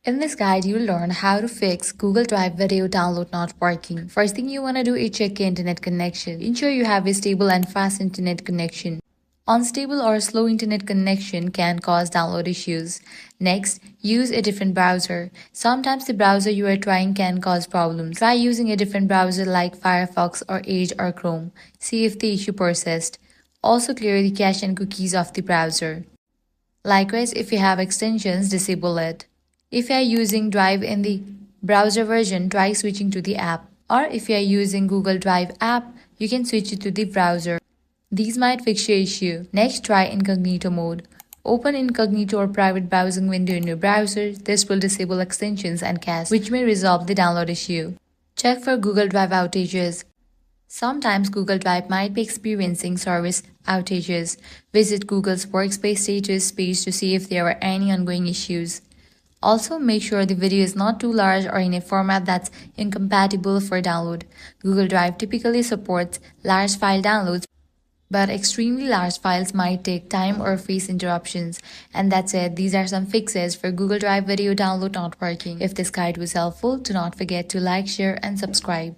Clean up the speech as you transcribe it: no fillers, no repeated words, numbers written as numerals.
In this guide, you'll learn how to fix Google Drive video download not working. First thing you want to do is check your internet connection. Ensure you have a stable and fast internet connection. Unstable or slow internet connection can cause download issues. Next, use a different browser. Sometimes the browser you are trying can cause problems. Try using a different browser like Firefox or Edge or Chrome. See if the issue persists. Also clear the cache and cookies of the browser. Likewise, if you have extensions, disable it. If you are using Drive in the browser version, try switching to the app. Or if you are using Google Drive app, you can switch it to the browser. These might fix your issue. Next, try incognito mode. Open incognito or private browsing window in your browser. This will disable extensions and cache, which may resolve the download issue. Check for Google Drive outages. Sometimes Google Drive might be experiencing service outages. Visit Google's Workspace status page to see if there are any ongoing issues. Also, make sure the video is not too large or in a format that's incompatible for download. Google Drive typically supports large file downloads, but extremely large files might take time or face interruptions. And that's it. These are some fixes for Google Drive video download not working. If this guide was helpful, do not forget to like, share, and subscribe.